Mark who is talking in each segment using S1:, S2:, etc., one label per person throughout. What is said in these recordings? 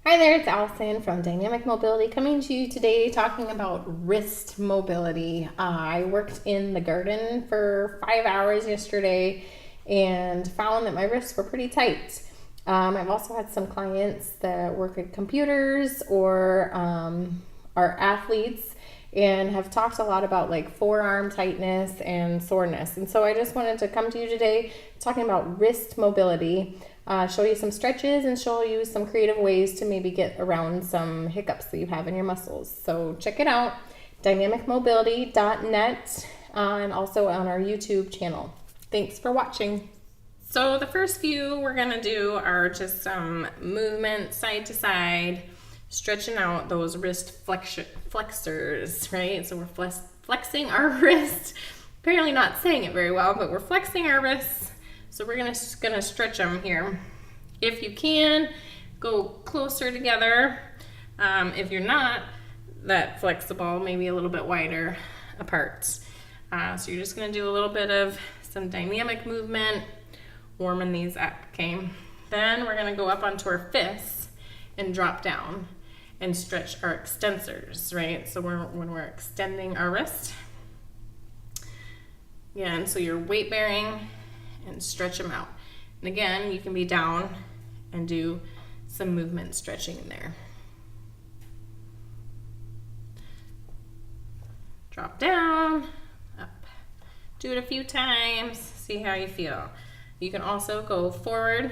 S1: Hi there, it's Allison from Dynamic Mobility coming to you today talking about wrist mobility. I worked in the garden for 5 hours yesterday and found that my wrists were pretty tight. I've also had some clients that work at computers or are athletes and have talked a lot about like forearm tightness and soreness. And so I just wanted to come to you today talking about wrist mobility, show you some stretches and show you some creative ways to maybe get around some hiccups that you have in your muscles. So check it out, dynamicmobility.net, and also on our YouTube channel. Thanks for watching. So the first few we're gonna do are just some movement side to side, stretching out those wrist flexors, right? So we're flexing our wrist. Apparently not saying it very well, but we're flexing our wrists. So we're gonna stretch them here. If you can, go closer together. If you're not that flexible, maybe a little bit wider apart. So you're just gonna do a little bit of some dynamic movement, warming these up, okay? Then we're gonna go up onto our fists and drop down and stretch our extensors, right? So when we're extending our wrist, again, so you're weight bearing and stretch them out. And again, you can be down and do some movement stretching in there. Drop down, up. Do it a few times, see how you feel. You can also go forward,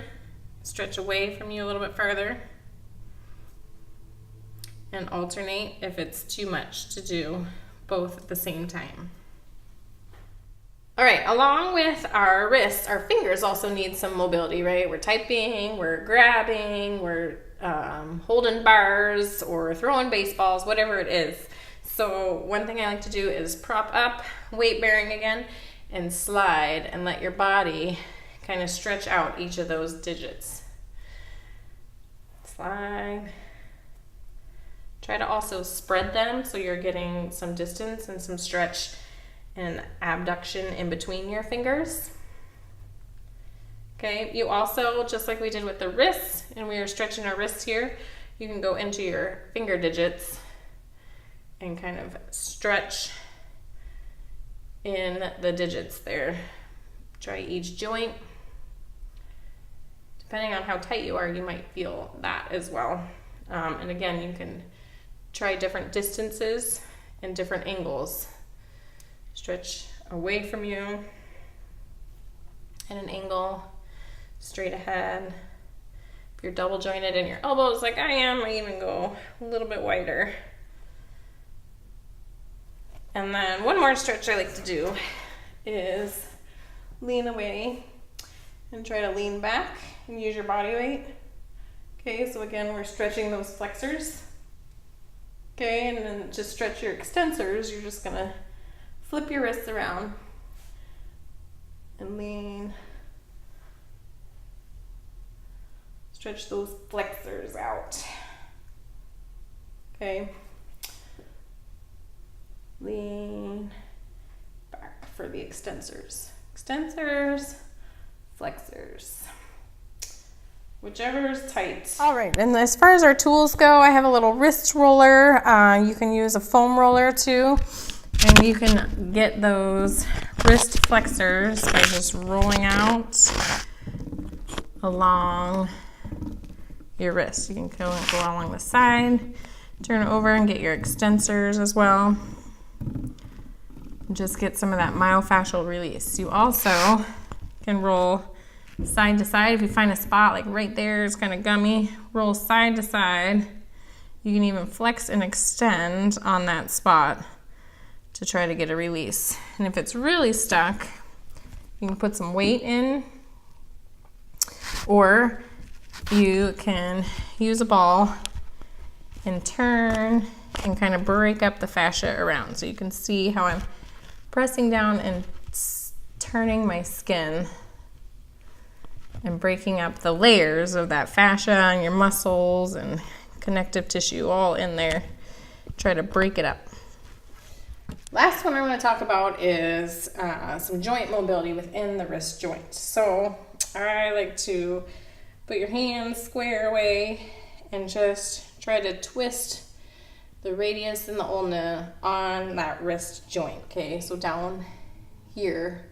S1: stretch away from you a little bit farther, and alternate if it's too much to do both at the same time. All right, along with our wrists, our fingers also need some mobility, right? We're typing, we're grabbing, we're holding bars or throwing baseballs, whatever it is. So one thing I like to do is prop up, weight bearing again, and slide and let your body kind of stretch out each of those digits. Slide. Try to also spread them so you're getting some distance and some stretch and abduction in between your fingers. Okay, you also, just like we did with the wrists, and we were stretching our wrists here, you can go into your finger digits and kind of stretch in the digits there. Try each joint. Depending on how tight you are, you might feel that as well. And again, you can try different distances and different angles. Stretch away from you at an angle, straight ahead. If you're double jointed in your elbows like I am, I even go a little bit wider. And then one more stretch I like to do is lean away and try to lean back and use your body weight. Okay, so again, we're stretching those flexors. Okay, and then just stretch your extensors. You're just gonna flip your wrists around and lean. Stretch those flexors out. Okay. Lean back for the extensors. Extensors, flexors. Whichever is tight. All right, and as far as our tools go, I have a little wrist roller. You can use a foam roller too. And you can get those wrist flexors by just rolling out along your wrist. You can go along the side, turn it over and get your extensors as well. Just get some of that myofascial release. You also can roll side to side. If you find a spot like right there, it's kind of gummy, roll side to side. You can even flex and extend on that spot to try to get a release. And if it's really stuck, you can put some weight in, or you can use a ball and turn and kind of break up the fascia around. So you can see how I'm pressing down and turning my skin and breaking up the layers of that fascia and your muscles and connective tissue all in there. Try to break it up. Last one I want to talk about is some joint mobility within the wrist joint. So I like to put your hands square away and just try to twist the radius and the ulna on that wrist joint. Okay, so down here,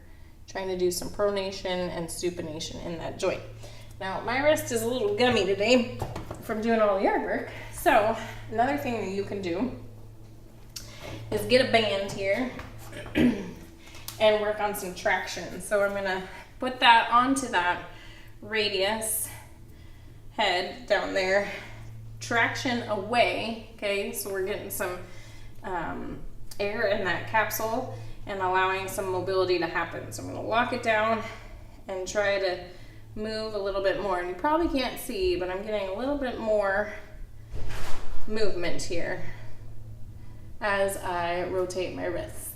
S1: trying to do some pronation and supination in that joint. Now, my wrist is a little gummy today from doing all the yard work. So another thing that you can do is get a band here and work on some traction. So I'm gonna put that onto that radius head down there, traction away, okay? So we're getting some air in that capsule and allowing some mobility to happen. So I'm gonna lock it down and try to move a little bit more. And you probably can't see, but I'm getting a little bit more movement here as I rotate my wrists.